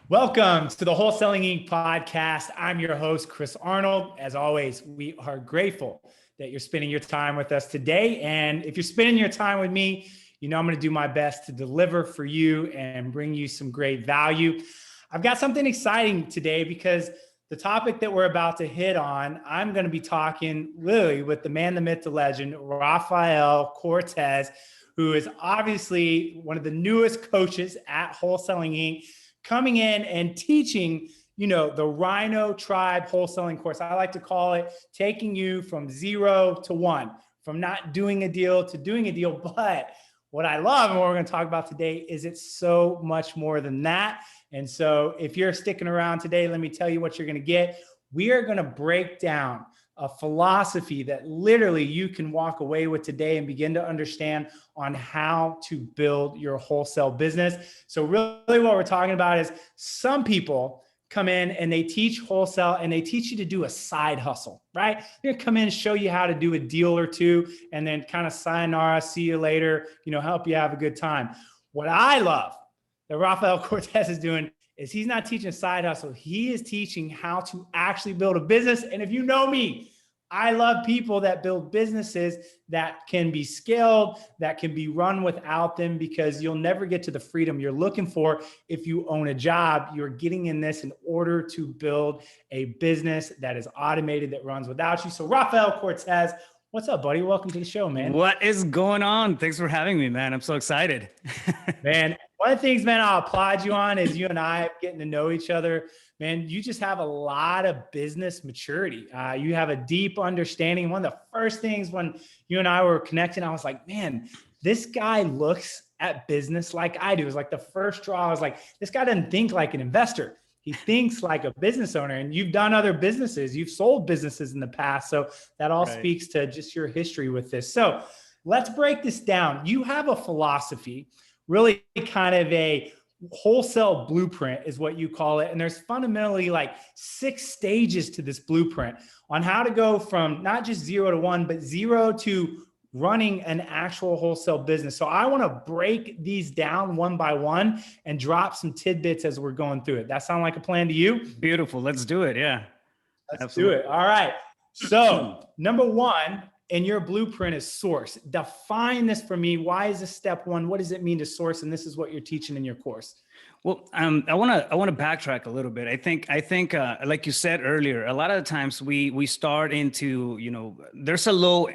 Welcome to the Wholesaling Inc. podcast. I'm your host, Chris Arnold. As always, we are grateful that you're spending your time with us today. And if you're spending your time with me, you know I'm going to do my best to deliver for you and bring you some great value. I've got something exciting today because the topic that we're about to hit on, I'm going to be talking literally with the man, the myth, the legend, Rafael Cortez, who is obviously one of the newest coaches at Wholesaling Inc., coming in and teaching, the Rhino Tribe wholesaling course. I like to call it taking you from 0 to 1, from not doing a deal to doing a deal. But what I love and what we're going to talk about today is it's so much more than that. And so if you're sticking around today, let me tell you what you're going to get. We are going to break down a philosophy that literally you can walk away with today and begin to understand on how to build your wholesale business. So really what we're talking about is some people come in and they teach wholesale and they teach you to do a side hustle, right? They're gonna come in and show you how to do a deal or two and then kind of sayonara, see you later, help you have a good time. What I love that Rafael Cortez is doing is he's not teaching side hustle. He is teaching how to actually build a business. And if you know me, I love people that build businesses that can be scaled, that can be run without them, because you'll never get to the freedom you're looking for if you own a job. You're getting in this in order to build a business that is automated, that runs without you. So Rafael Cortez, what's up, buddy? Welcome to the show, man. What is going on? Thanks for having me, man. I'm so excited. Man, one of the things, man, I'll applaud you on is you and I getting to know each other. Man, you just have a lot of business maturity. You have a deep understanding. One of the first things when you and I were connecting, I was like, man, this guy looks at business like I do. It was like the first draw. I was like, this guy doesn't think like an investor. He thinks like a business owner. And you've done other businesses. You've sold businesses in the past. So that all speaks to just your history with this. So let's break this down. You have a philosophy, really kind of a wholesale blueprint is what you call it. And there's fundamentally like 6 stages to this blueprint on how to go from not just 0 to 1, but 0 to running an actual wholesale business. So I want to break these down one by one and drop some tidbits as we're going through it. That sound like a plan to you? Beautiful. Let's do it. Yeah. Let's do it. All right. So number 1 in your blueprint is source. Define this for me. Why is this step 1? What does it mean to source? And this is what you're teaching in your course. Well, I want to backtrack a little bit. I think, like you said earlier, a lot of the times we start into, there's a low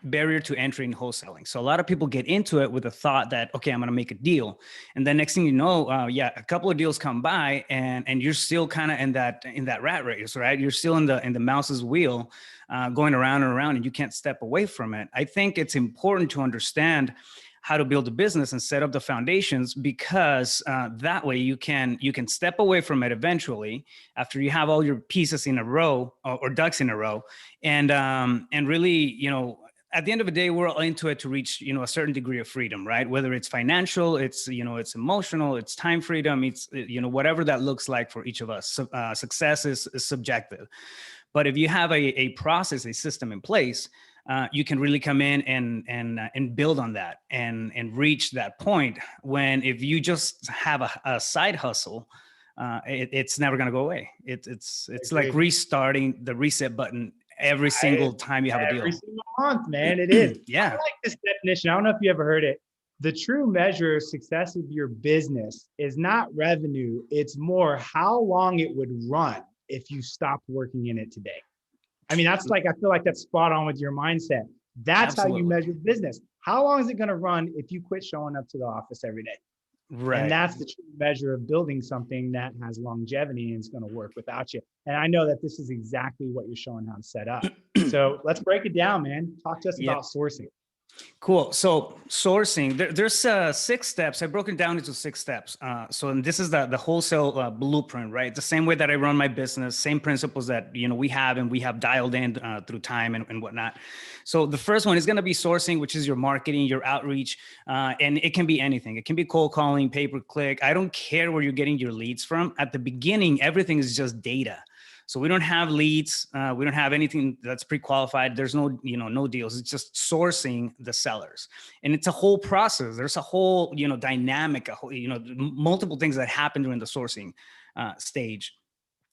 barrier to entry in wholesaling. So a lot of people get into it with the thought that, okay, I'm going to make a deal. And then next thing you know, a couple of deals come by and you're still kind of in that rat race, right? You're still in the mouse's wheel, going around and around, and you can't step away from it. I think it's important to understand how to build a business and set up the foundations, because that way you can step away from it eventually after you have all your pieces in a row or ducks in a row. And really, at the end of the day, we're all into it to reach, a certain degree of freedom, right? Whether it's financial, it's emotional, it's time freedom, it's, whatever that looks like for each of us. So, success is subjective. But if you have a process, a system in place, you can really come in and build on that and reach that point when, if you just have a side hustle, it's never going to go away. It's like restarting the reset button every single time you have a deal. Every single month, man. It is. Yeah. I like this definition. I don't know if you ever heard it. The true measure of success of your business is not revenue. It's more how long it would run if you stopped working in it today. I mean, I feel like that's spot on with your mindset. That's Absolutely. How you measure business. How long is it going to run if you quit showing up to the office every day? Right. And that's the true measure of building something that has longevity and is going to work without you. And I know that this is exactly what you're showing how to set up. So let's break it down, man. Talk to us about sourcing. Cool. So sourcing, there's 6 steps. I broke it down into 6 steps. And this is the wholesale blueprint, right? The same way that I run my business, same principles that, we have dialed in through time and whatnot. So the first one is going to be sourcing, which is your marketing, your outreach. And it can be anything. It can be cold calling, pay-per-click. I don't care where you're getting your leads from. At the beginning, everything is just data. So we don't have leads. We don't have anything that's pre-qualified. There's no, no deals. It's just sourcing the sellers. And it's a whole process. There's a whole, dynamic, a whole, multiple things that happen during the sourcing stage.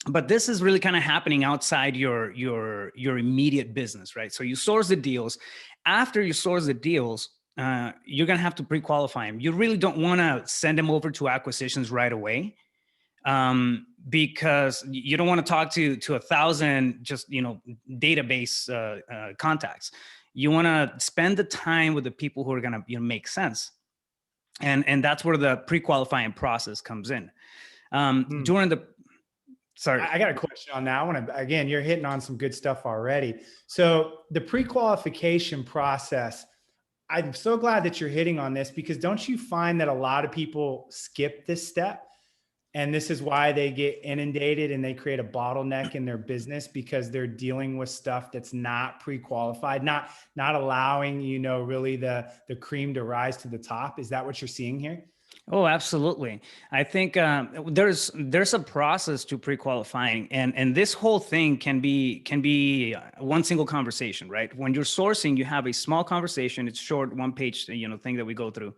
But this is really kind of happening outside your immediate business, right? So you source the deals. After you source the deals, you're going to have to pre-qualify them. You really don't want to send them over to acquisitions right away, because you don't want to talk to 1,000 just, database contacts. You want to spend the time with the people who are going to make sense. And that's where the pre-qualifying process comes in. During the Sorry. I got a question on that. Again, you're hitting on some good stuff already. So the pre-qualification process, I'm so glad that you're hitting on this, because don't you find that a lot of people skip this step? And this is why they get inundated and they create a bottleneck in their business, because they're dealing with stuff that's not pre-qualified, not allowing, really the cream to rise to the top. Is that what you're seeing here? Oh, absolutely. I think there's a process to pre-qualifying, and this whole thing can be one single conversation, right? When you're sourcing, you have a small conversation. It's short, one page, thing that we go through.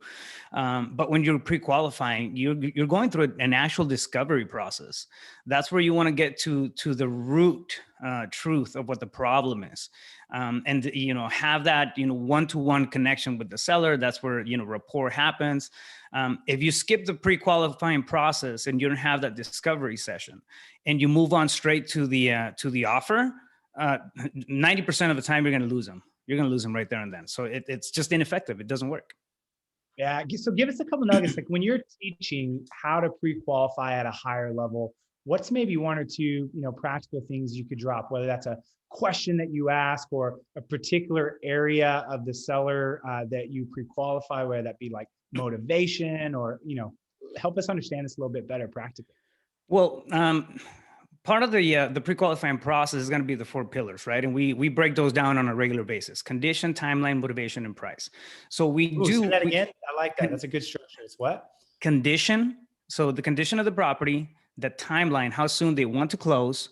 But when you're pre-qualifying, you're going through an actual discovery process. That's where you want to get to the root truth of what the problem is. And have that one-to-one connection with the seller. That's where rapport happens. If you skip the pre-qualifying process and you don't have that discovery session, and you move on straight to the offer, 90% of the time you're going to lose them. You're going to lose them right there and then. So it's just ineffective. It doesn't work. Yeah. So give us a couple nuggets. Like when you're teaching how to pre-qualify at a higher level, what's maybe one or two, practical things you could drop, whether that's a question that you ask or a particular area of the seller that you pre-qualify, whether that be like motivation or, help us understand this a little bit better practically. Well, part of the pre-qualifying process is going to be the 4 pillars, right? And we break those down on a regular basis: condition, timeline, motivation, and price. So we do say that again. I like that. That's a good structure. It's what? Condition. So the condition of the property, the timeline, how soon they want to close,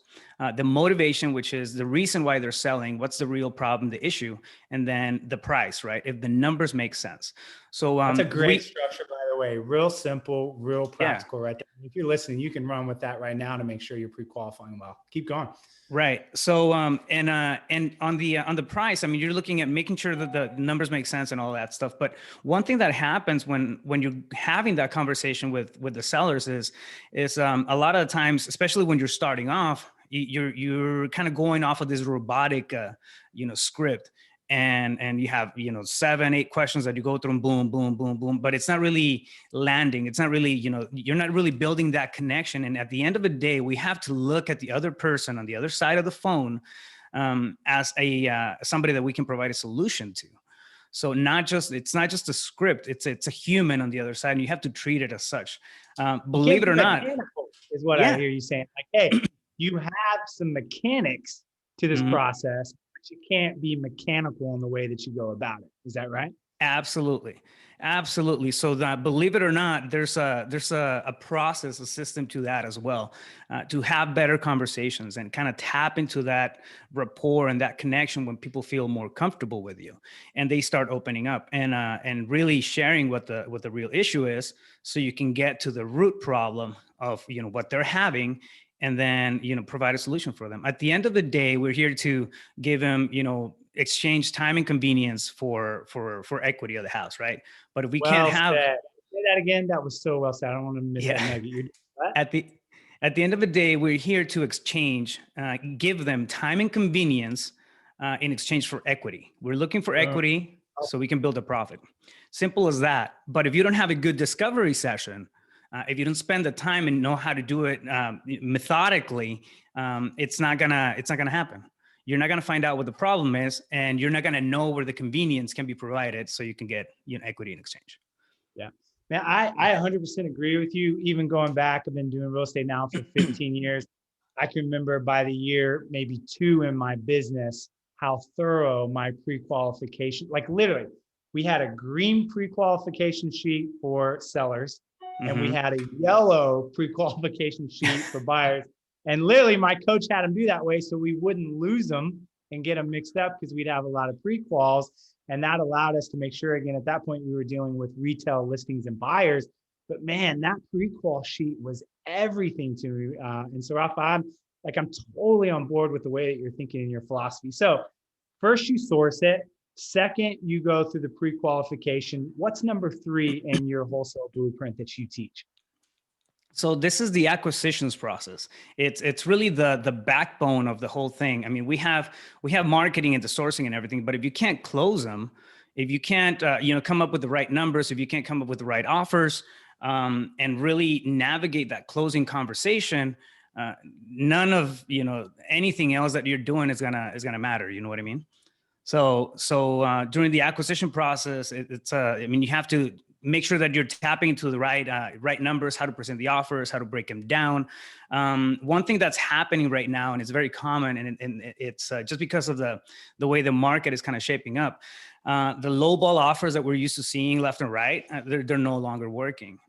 the motivation, which is the reason why they're selling, what's the real problem, the issue, and then the price, right? If the numbers make sense. So that's a great structure, by the way. Real simple, real practical, right there. If you're listening, you can run with that right now to make sure you're pre-qualifying well. Keep going. Right. So and on the price, I mean, you're looking at making sure that the numbers make sense and all that stuff. But one thing that happens when you're having that conversation with the sellers is a lot of the times, especially when you're starting off, you're kind of going off of this robotic script, and you have 7, 8 questions that you go through, and boom, boom, boom, boom, but it's not really landing. It's not really, you're not really building that connection. And at the end of the day, we have to look at the other person on the other side of the phone as somebody that we can provide a solution to. So it's not just a script, it's a human on the other side, and you have to treat it as such. Believe it or not, is what I hear you saying. Like, hey, you have some mechanics to this process, but you can't be mechanical in the way that you go about it. Is that right? Absolutely. Absolutely. So that, believe it or not, there's a process, a system to that as well, to have better conversations and kind of tap into that rapport and that connection when people feel more comfortable with you and they start opening up and really sharing what the real issue is, so you can get to the root problem of what they're having, and then provide a solution for them. At the end of the day, we're here to give them exchange time and convenience for equity of the house, right? But if we can't have say that again, that was so well said. I don't want to miss that nugget. At the end of the day, we're here to exchange, give them time and convenience in exchange for equity. We're looking for equity so we can build a profit. Simple as that. But if you don't have a good discovery session, if you don't spend the time and know how to do it methodically, it's not gonna happen. You're not gonna find out what the problem is, and you're not gonna know where the convenience can be provided, so you can get equity in exchange. Yeah, man, I 100% agree with you. Even going back, I've been doing real estate now for 15 years. I can remember by the year, maybe 2 in my business, how thorough my pre-qualification. Like literally, we had a green pre-qualification sheet for sellers. And we had a yellow pre-qualification sheet for buyers. And literally my coach had him do that way so we wouldn't lose them and get them mixed up, because we'd have a lot of pre-quals. And that allowed us to make sure, again, at that point, we were dealing with retail listings and buyers. But man, that pre-qual sheet was everything to me. And so Rafa, I'm totally on board with the way that you're thinking and your philosophy. So first you source it. Second, you go through the pre-qualification. What's number 3 in your wholesale blueprint that you teach? So this is the acquisitions process. It's really the backbone of the whole thing. I mean, we have marketing and the sourcing and everything, but if you can't close them, if you can't come up with the right numbers, if you can't come up with the right offers, and really navigate that closing conversation, none of anything else that you're doing is gonna matter. You know what I mean? So during the acquisition process, you have to make sure that you're tapping into the right numbers, how to present the offers, how to break them down. One thing that's happening right now, and it's very common, and it's just because of the way the market is kind of shaping up, the lowball offers that we're used to seeing left and right, they're no longer working.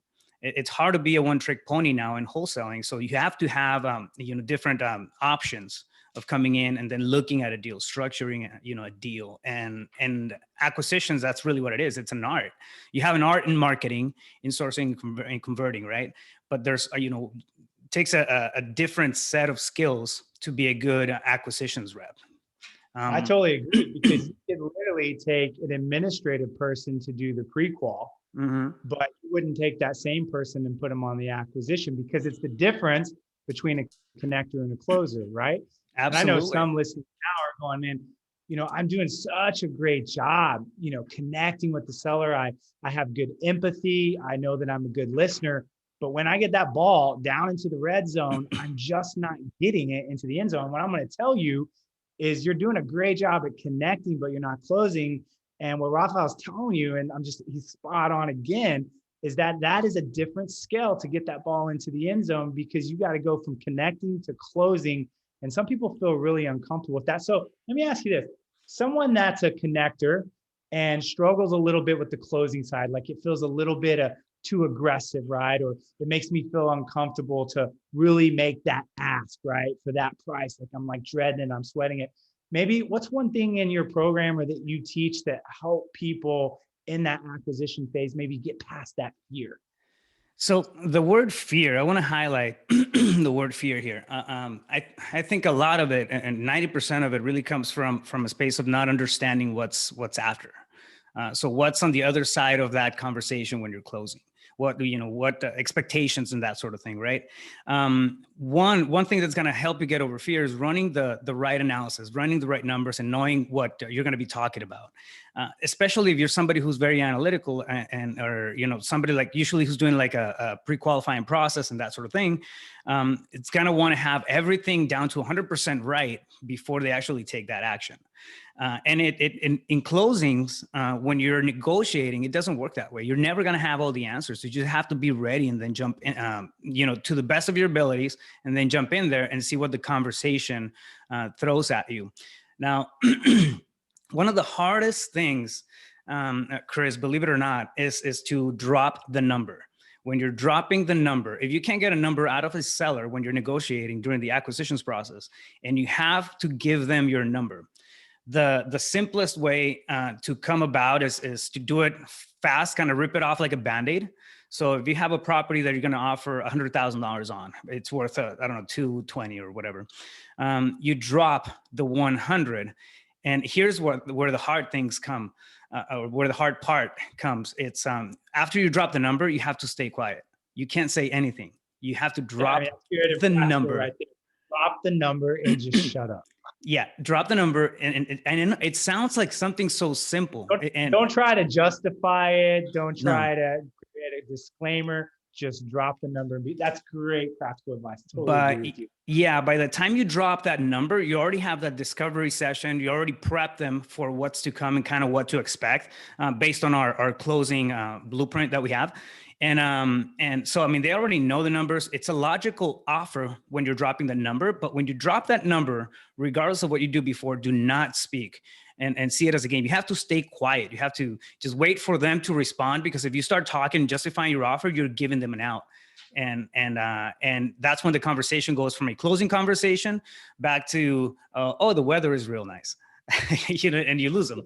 It's hard to be a one-trick pony now in wholesaling. So you have to have different options of coming in and then looking at a deal, structuring a deal, and acquisitions. That's really what it is. It's an art. You have an art in marketing, in sourcing and converting, right? But there's takes a different set of skills to be a good acquisitions rep. I totally agree, because you could literally take an administrative person to do the pre-qual, but you wouldn't take that same person and put them on the acquisition, because it's the difference between a connector and a closer, right? Absolutely. And I know some listeners now are going, man, I'm doing such a great job, connecting with the seller. I have good empathy. I know that I'm a good listener, but when I get that ball down into the red zone, I'm just not getting it into the end zone. What I'm going to tell you is you're doing a great job at connecting, but you're not closing. And what Rafael's telling you, and he's spot on again, is that is a different scale to get that ball into the end zone, because you got to go from connecting to closing. And some people feel really uncomfortable with that. So let me ask you this. Someone that's a connector and struggles a little bit with the closing side, like it feels a little bit too aggressive, right? Or it makes me feel uncomfortable to really make that ask, right? For that price, like I'm like dreading it, I'm sweating it. Maybe what's one thing in your program or that you teach that help people in that acquisition phase maybe get past that fear? So the word fear, I want to highlight the word fear here. I think a lot of it, and 90% of it, really comes from a space of not understanding what's after. So what's on the other side of that conversation when you're closing? What expectations and that sort of thing, right? One thing that's going to help you get over fear is running the right analysis, running the right numbers, and knowing what you're going to be talking about. Especially if you're somebody who's very analytical or somebody like usually who's doing like a pre-qualifying process and that sort of thing. It's going to want to have everything down to 100% right before they actually take that action. And in closings, when you're negotiating, it doesn't work that way. You're never going to have all the answers. You just have to be ready and then jump in, to the best of your abilities, and then jump in there and see what the conversation throws at you. Now, one of the hardest things, Chris, believe it or not, is to drop the number. When you're dropping the number, if you can't get a number out of a seller when you're negotiating during the acquisitions process, and you have to give them your number, the simplest way to come about is to do it fast, kind of rip it off like a Band-Aid. So if you have a property that you're going to offer $100,000 on, it's worth, I don't know, 220 or whatever. You drop the 100. And here's where the hard things come, or where the hard part comes. It's after you drop the number, you have to stay quiet. You can't say anything. You have to drop the number. Right there. Drop the number and just shut up. Yeah, drop the number, and it sounds like something so simple. Don't try to justify it. Don't try to create a disclaimer. Just drop the number. That's great practical advice. Totally agree with you. Yeah, by the time you drop that number, you already have that discovery session. You already prep them for what's to come and kind of what to expect based on our closing blueprint that we have. And so, I mean, they already know the numbers. It's a logical offer when you're dropping the number, but when you drop that number, regardless of what you do before, do not speak and see it as a game. You have to stay quiet. You have to just wait for them to respond, because if you start talking, justifying your offer, you're giving them an out. And that's when the conversation goes from a closing conversation back to, oh, the weather is real nice, and you lose them.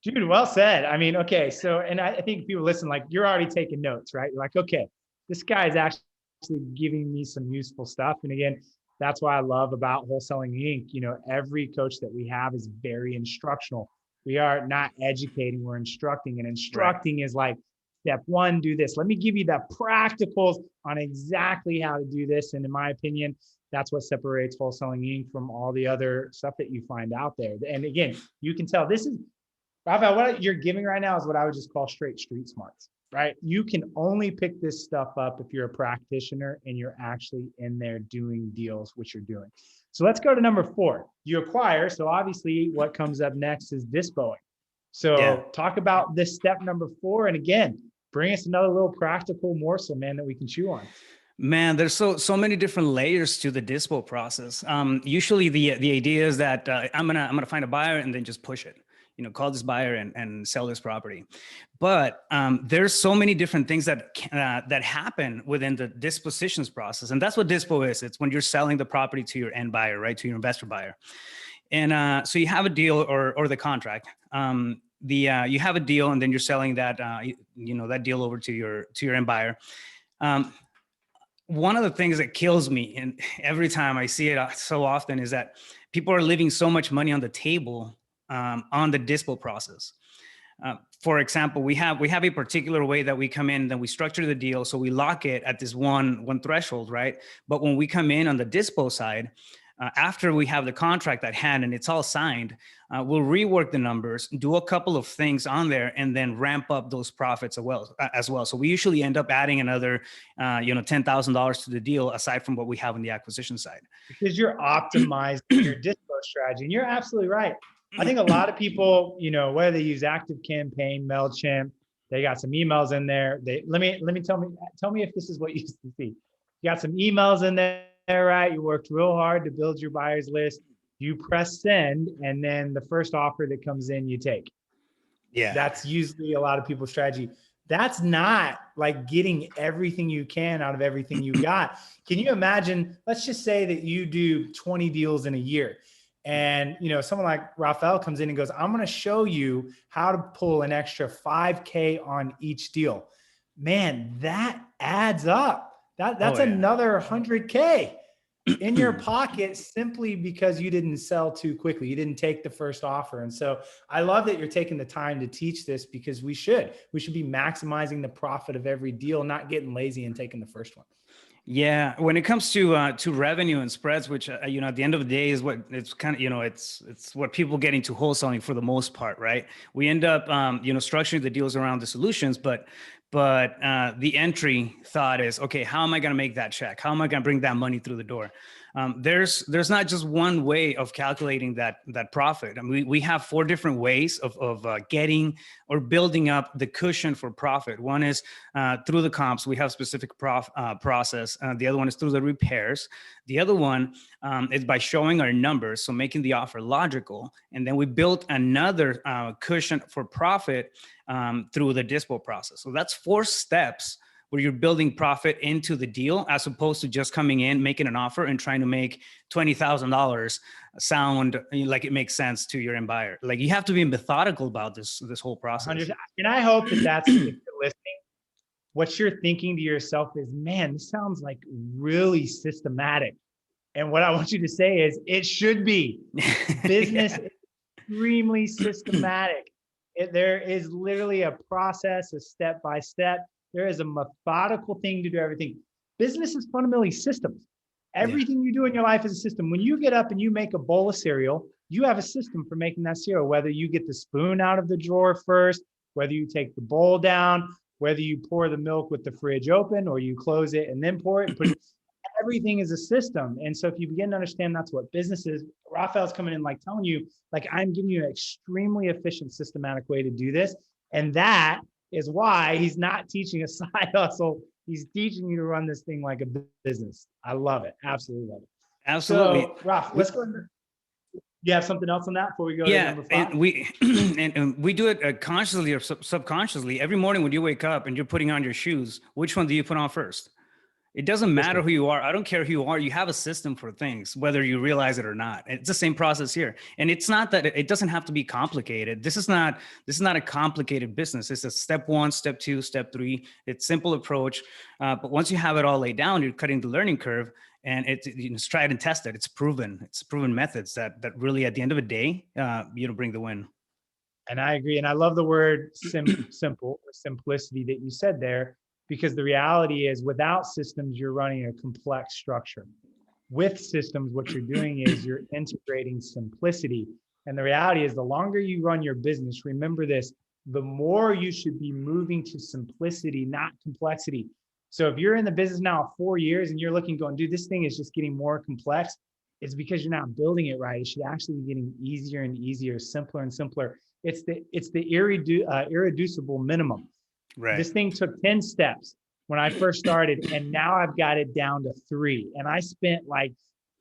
Dude, well said. I mean, okay. So, and I think people listen, like you're already taking notes, right? You're like, okay, this guy is actually giving me some useful stuff. And again, that's why I love about Wholesaling Inc. Every coach that we have is very instructional. We are not educating, we're instructing. And instructing is like, step one, do this. Let me give you the practicals on exactly how to do this. And in my opinion, that's what separates Wholesaling Inc. from all the other stuff that you find out there. And again, you can tell this is, Rafael, what you're giving right now is what I would just call straight street smarts, right? You can only pick this stuff up if you're a practitioner and you're actually in there doing deals, which you're doing. So let's go to number 4. You acquire. So obviously what comes up next is dispoing. So talk about this step number 4. And again, bring us another little practical morsel, man, that we can chew on. Man, there's so many different layers to the dispo process. Usually the idea is that I'm gonna find a buyer and then just push it. Call this buyer and sell this property. But there's so many different things that happen within the dispositions process. And that's what dispo is. It's when you're selling the property to your end buyer, right? To your investor buyer. And so you have a deal or the contract. You have a deal and then you're selling that, that deal over to your end buyer. One of the things that kills me, and every time I see it so often, is that people are leaving so much money on the table on the dispo process. For example, we have a particular way that we come in, then we structure the deal. So we lock it at this one threshold, right? But when we come in on the dispo side, after we have the contract at hand and it's all signed, we'll rework the numbers, do a couple of things on there, and then ramp up those profits as well. So we usually end up adding another, $10,000 to the deal aside from what we have on the acquisition side. Because you're optimizing your dispo strategy, and you're absolutely right. I think a lot of people, whether they use ActiveCampaign, MailChimp, they got some emails in there. Let me tell me if this is what you used to see. You got some emails in there, right? You worked real hard to build your buyers list. You press send, and then the first offer that comes in, you take. Yeah. That's usually a lot of people's strategy. That's not like getting everything you can out of everything you got. Can you imagine, let's just say that you do 20 deals in a year. And, someone like Rafael comes in and goes, I'm going to show you how to pull an extra 5K on each deal. Man, that adds up. That's another 100K in your pocket simply because you didn't sell too quickly. You didn't take the first offer. And so I love that you're taking the time to teach this, because we should be maximizing the profit of every deal, not getting lazy and taking the first one. Yeah, when it comes to revenue and spreads, which at the end of the day is what it's kind of it's what people get into wholesaling for the most part, right? We end up structuring the deals around the solutions, but the entry thought is, okay, how am I going to make that check? How am I going to bring that money through the door? There's not just one way of calculating that profit. I mean, we have 4 different ways of getting or building up the cushion for profit. One is through the comps. We have specific process. The other one is through the repairs. The other one is by showing our numbers, so making the offer logical. And then we built another cushion for profit through the dispo process. So that's 4 steps where you're building profit into the deal, as opposed to just coming in, making an offer and trying to make $20,000 sound like it makes sense to your end buyer. Like, you have to be methodical about this whole process. And I hope that that's, if you're listening, what you're thinking to yourself is, man, this sounds like really systematic. And what I want you to say is, it should be. Business is extremely systematic. There is literally a process, a step by step. There is a methodical thing to do everything. Business is fundamentally systems. Everything you do in your life is a system. When you get up and you make a bowl of cereal, you have a system for making that cereal, whether you get the spoon out of the drawer first, whether you take the bowl down, whether you pour the milk with the fridge open, or you close it and then pour it and put it. Everything is a system. And so if you begin to understand that's what business is, Rafael's coming in like telling you, like, I'm giving you an extremely efficient, systematic way to do this. And that is why he's not teaching a side hustle. He's teaching you to run this thing like a business. I love it. Absolutely love it. Absolutely. So, Rafa, let's go. You have something else on that before we go to Yeah, number 5? and we and we do it consciously or subconsciously. Every morning when you wake up and you're putting on your shoes, which one do you put on first? It doesn't matter who you are. I don't care who you are. You have a system for things, whether you realize it or not. It's the same process here. And it's not that it doesn't have to be complicated. This is not a complicated business. It's a step 1, step 2, step 3. It's simple approach. But once you have it all laid down, you're cutting the learning curve, and it's tried and tested. It's proven. It's proven methods that really, at the end of the day, bring the win. And I agree. And I love the word simple or simplicity that you said there, because the reality is without systems, you're running a complex structure. With systems, what you're doing is you're integrating simplicity. And the reality is the longer you run your business, remember this, the more you should be moving to simplicity, not complexity. So if you're in the business now 4 years and you're looking, going, dude, this thing is just getting more complex, it's because you're not building it right. It should actually be getting easier and easier, simpler and simpler. It's the irreducible minimum. Right. This thing took 10 steps when I first started, and now I've got it down to 3. And I spent like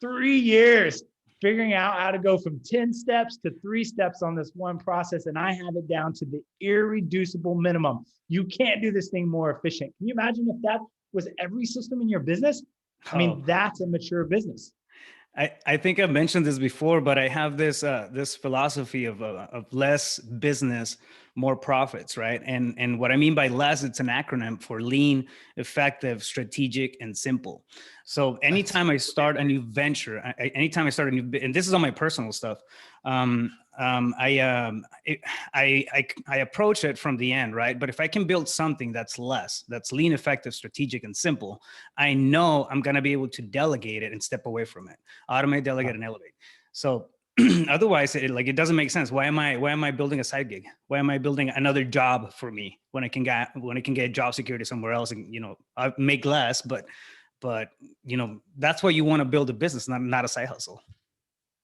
3 years figuring out how to go from 10 steps to 3 steps on this one process. And I have it down to the irreducible minimum. You can't do this thing more efficient. Can you imagine if that was every system in your business? I mean, that's a mature business. I think I've mentioned this before, but I have this philosophy of less business, more profits, right? And what I mean by less, it's an acronym for lean, effective, strategic, and simple. So anytime I start a new venture, and this is on my personal stuff, I approach it from the end, right? But if I can build something that's lean, effective, strategic, and simple, I know I'm going to be able to delegate it and step away from it, automate, delegate, and elevate. So otherwise, it doesn't make sense. Why am I building a side gig? Why am I building another job for me when I can get job security somewhere else and, I make less, but that's why you want to build a business, not a side hustle.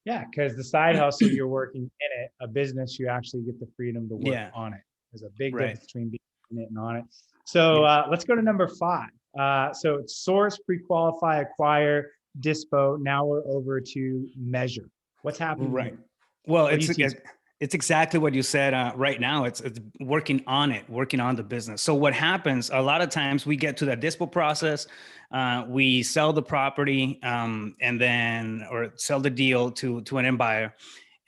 Yeah, because the side hustle, you're working in it. A business, you actually get the freedom to work on it. There's a big difference between being in it and on it. So let's go to number 5. So it's source, pre-qualify, acquire, dispo. Now we're over to measure. What's happening? Right. Well, it's exactly what you said. Right now, it's working on the business. So what happens a lot of times, we get to that dispo process, we sell the property, or sell the deal to an end buyer,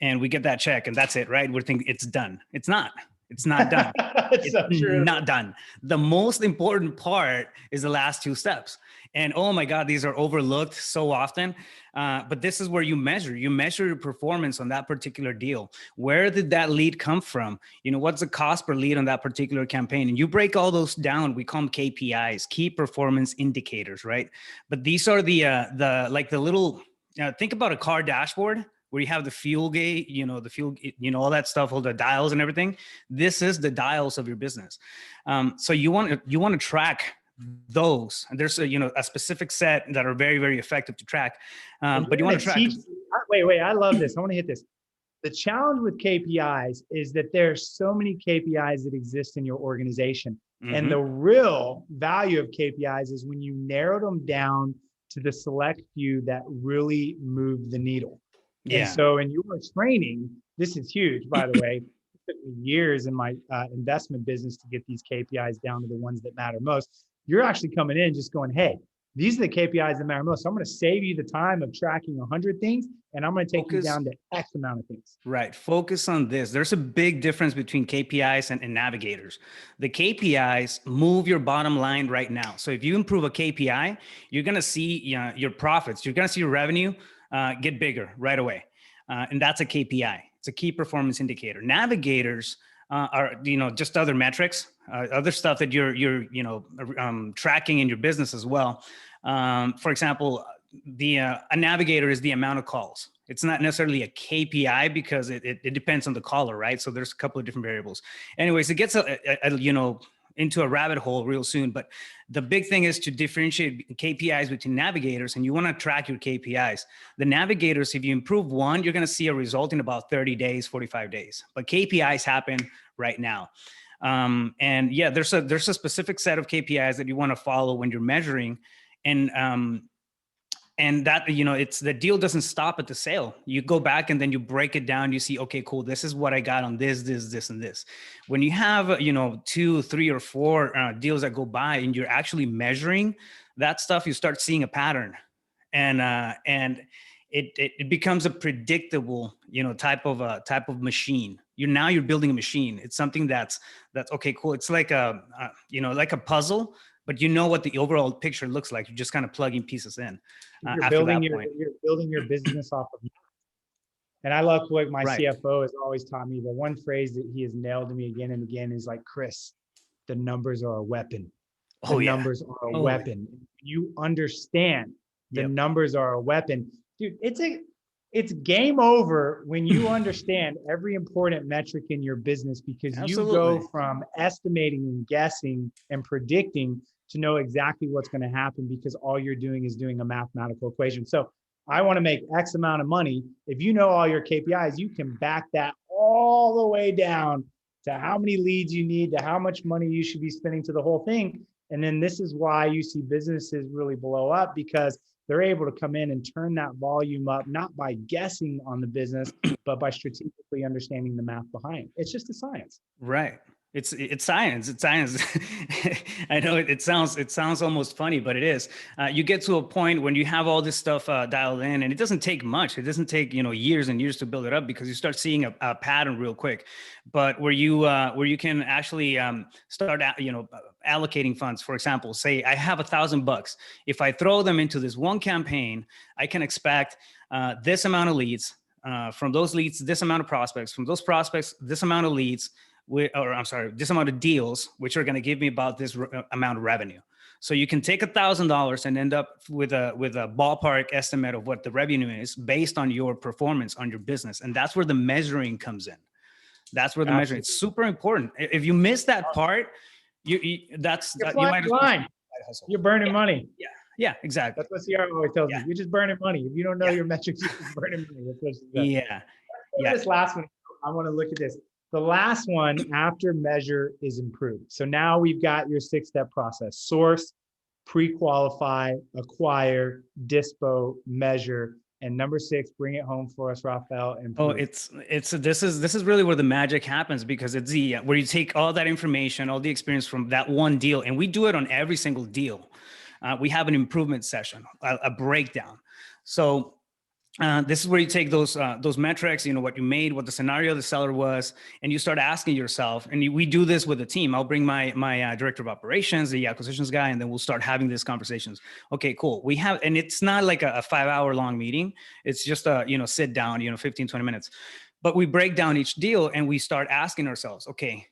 and we get that check, and that's it, right? We're thinking it's done. It's not done. It's so not done. The most important part is the last 2 steps. And oh my God, these are overlooked so often. But this is where you measure your performance on that particular deal. Where did that lead come from? What's the cost per lead on that particular campaign? And you break all those down. We call them KPIs, key performance indicators, right? But these are the little, think about a car dashboard where you have the fuel gauge, all that stuff, all the dials and everything. This is the dials of your business. So you want to track those, and there's a specific set that are very, very effective to track. But you want to track. Wait, I love this. I want to hit this. The challenge with KPIs is that there's so many KPIs that exist in your organization. Mm-hmm. And the real value of KPIs is when you narrow them down to the select few that really move the needle. Yeah. And so in your training, this is huge, by the way. It took me years in my investment business to get these KPIs down to the ones that matter most. You're actually coming in just going, hey, these are the KPIs that matter most. So I'm going to save you the time of tracking 100 things, and I'm going to take you down to X amount of things. Right. Focus on this. There's a big difference between KPIs and navigators. The KPIs move your bottom line right now. So if you improve a KPI, you're going to see your profits. You're going to see your revenue get bigger right away. And that's a KPI. It's a key performance indicator. Navigators are just other metrics, other stuff that you're tracking in your business as well. For example, a navigator is the amount of calls. It's not necessarily a KPI because it depends on the caller, right? So there's a couple of different variables. Anyways, it gets into a rabbit hole real soon. But the big thing is to differentiate KPIs between navigators, and you want to track your KPIs. The navigators, if you improve one, you're going to see a result in about 30 days, 45 days. But KPIs happen right now. And yeah, there's a specific set of KPIs that you want to follow when you're measuring. And And that, it's the deal doesn't stop at the sale. You go back and then you break it down. You see, okay, cool. This is what I got on this, and this. When you have, 2, 3, or 4 deals that go by and you're actually measuring that stuff, you start seeing a pattern, and it becomes a predictable, type of machine. You're building a machine. It's something that's okay, cool. It's like like a puzzle, but you know what the overall picture looks like. You're just kind of plugging pieces in. You're building your business off of. And I love what my Right. CFO has always taught me. The one phrase that he has nailed to me again and again is like, Chris, the numbers are a weapon. The numbers are a weapon. You understand the numbers are a weapon. Dude, it's game over when you understand every important metric in your business, because you go from estimating and guessing and predicting to know exactly what's going to happen, because all you're doing is doing a mathematical equation. So I want to make X amount of money. If you know all your KPIs, you can back that all the way down to how many leads you need, to how much money you should be spending, to the whole thing. And then this is why you see businesses really blow up, because they're able to come in and turn that volume up, not by guessing on the business, but by strategically understanding the math behind. It's just a science. Right. It's science. It's science. I know it sounds almost funny, but it is. You get to a point when you have all this stuff dialed in, and it doesn't take much. It doesn't take years and years to build it up, because you start seeing a pattern real quick. But where you can actually start allocating funds. For example, say I have $1,000. If I throw them into this one campaign, I can expect this amount of leads. From those leads, this amount of prospects. From those prospects, this amount of leads. This amount of deals, which are going to give me about this amount of revenue. So you can take $1,000 and end up with a ballpark estimate of what the revenue is based on your performance on your business. And that's where the measuring comes in. That's where the measuring, it's super important. If you miss that part, you might line. You're burning money. Yeah, exactly. That's what CR always tells me. You're just burning money. If you don't know your metrics, you're just burning money. That's what she says. This last one, I want to look at this. The last one after measure is improve. So now we've got your 6-step process: source, pre-qualify, acquire, dispo, measure, and number 6, bring it home for us, Rafael. This is really where the magic happens, because it's where you take all that information, all the experience from that one deal, and we do it on every single deal. We have an improvement session, a breakdown. So this is where you take those metrics, what you made, what the scenario of the seller was, and you start asking yourself, and we do this with a team. I'll bring my director of operations, the acquisitions guy, and then we'll start having these conversations. Okay, cool. And it's not like a 5-hour long meeting. It's just a, sit down, 15, 20 minutes, but we break down each deal and we start asking ourselves, okay,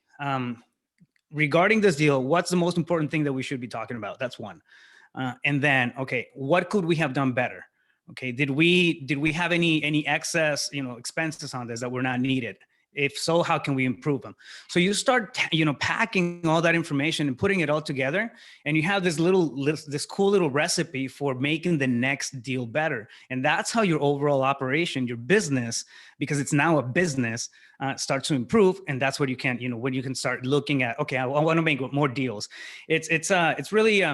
regarding this deal, what's the most important thing that we should be talking about? That's one. And then, okay, what could we have done better? Okay, did we have any excess, expenses on this that were not needed? If so, how can we improve them? So you start, packing all that information and putting it all together, and you have this cool little recipe for making the next deal better. And that's how your overall operation, your business, because it's now a business, starts to improve. And that's what you can, when you can start looking at, okay, I want to make more deals. It's really,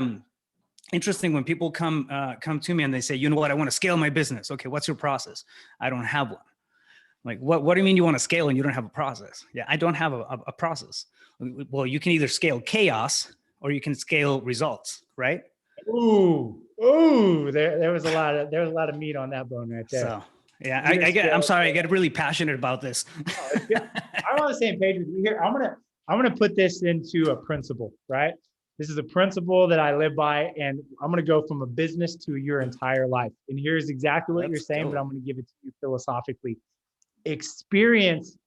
interesting when people come to me and they say, you know what, I want to scale my business. Okay, what's your process? I don't have one. Like, what do you mean you want to scale and you don't have a process? Yeah, I don't have a process. Well, you can either scale chaos or you can scale results, right? There was a lot of meat on that bone right there. So yeah, I'm sorry, I get really passionate about this. I'm on the same page with you here. I'm gonna put this into a principle, right? This is a principle that I live by, and I'm going to go from a business to your entire life. And here's exactly what you're saying, but I'm going to give it to you philosophically. Experience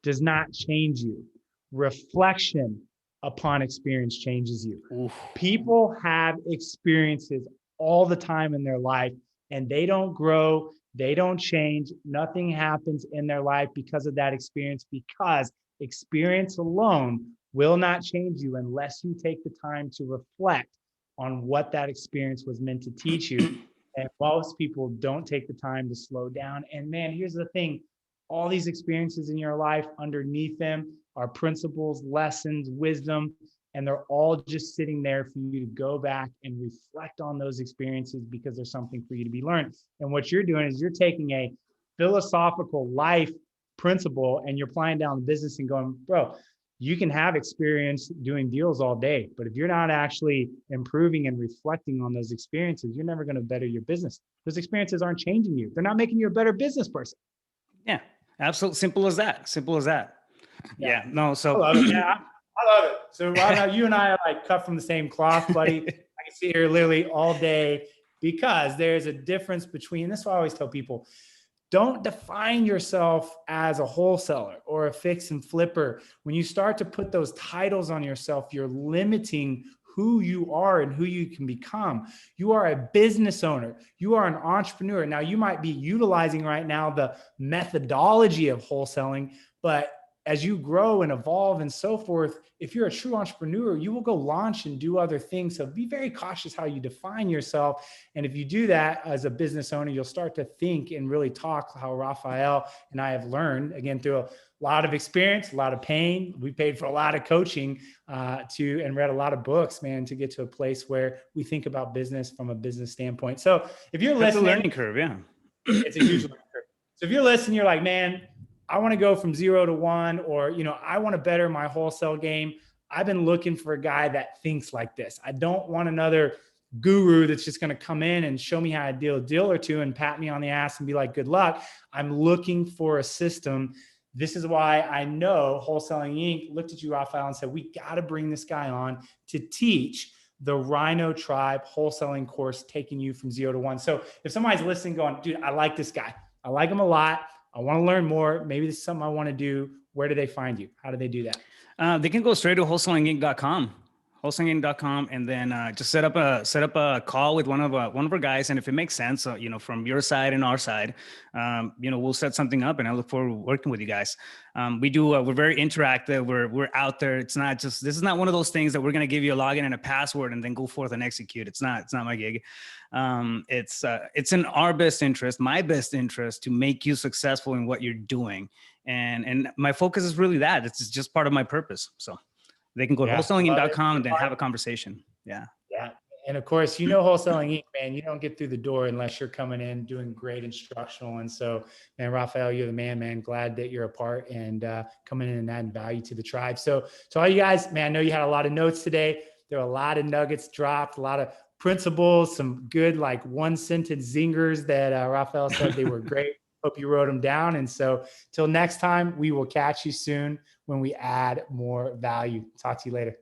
does not change you. Reflection upon experience changes you. Oof. People have experiences all the time in their life, and they don't grow, they don't change. Nothing happens in their life because of that experience, because experience alone will not change you unless you take the time to reflect on what that experience was meant to teach you. And most people don't take the time to slow down. And man, here's the thing. All these experiences in your life, underneath them are principles, lessons, wisdom. And they're all just sitting there for you to go back and reflect on those experiences because there's something for you to be learned. And what you're doing is you're taking a philosophical life principle and you're applying down the business and going, bro, you can have experience doing deals all day, but if you're not actually improving and reflecting on those experiences, you're never going to better your business. Those experiences aren't changing you. They're not making you a better business person. Yeah, absolutely. Simple as that. Simple as that. Yeah. No, so I love it. Yeah, I love it. So Rafa, you and I are like cut from the same cloth, buddy. I can sit here literally all day because there's a difference between, this is what I always tell people, don't define yourself as a wholesaler or a fix and flipper. When you start to put those titles on yourself, you're limiting who you are and who you can become. You are a business owner. You are an entrepreneur. Now, you might be utilizing right now the methodology of wholesaling, but as you grow and evolve and so forth, if you're a true entrepreneur, you will go launch and do other things. So be very cautious how you define yourself. And if you do that as a business owner, you'll start to think and really talk how Rafael and I have learned, again, through a lot of experience, a lot of pain. We paid for a lot of coaching and read a lot of books, man, to get to a place where we think about business from a business standpoint. So if you're listening, it's a learning curve, yeah. It's a huge learning curve. So if you're listening, you're like, man, I want to go from 0 to 1, or, I want to better my wholesale game. I've been looking for a guy that thinks like this. I don't want another guru that's just going to come in and show me how to deal a deal or two and pat me on the ass and be like, good luck. I'm looking for a system. This is why I know Wholesaling Inc. looked at you, Rafael, and said, we got to bring this guy on to teach the Rhino Tribe wholesaling course, taking you from 0 to 1. So if somebody's listening going, dude, I like this guy. I like him a lot. I want to learn more. Maybe this is something I want to do. Where do they find you? How do they do that? They can go straight to wholesalinginc.com, wholesalinginc.com, and then just set up a call with one of our guys. And if it makes sense, from your side and our side, we'll set something up. And I look forward to working with you guys. We're very interactive. We're out there. This is not one of those things that we're going to give you a login and a password and then go forth and execute. It's not my gig. It's in our best interest, my best interest, to make you successful in what you're doing. And my focus is really that. It's just part of my purpose. So they can go to wholesalinginc.com and then have a conversation. Yeah. Yeah. And of course, Wholesaling Inc., man, you don't get through the door unless you're coming in doing great instructional. And so, man, Rafael, you're the man. Glad that you're a part and coming in and adding value to the tribe. So all you guys, man, I know you had a lot of notes today. There were a lot of nuggets dropped, a lot of principles, some good, like, one sentence zingers that Rafael said they were great. Hope you wrote them down. And so till next time, we will catch you soon when we add more value. Talk to you later.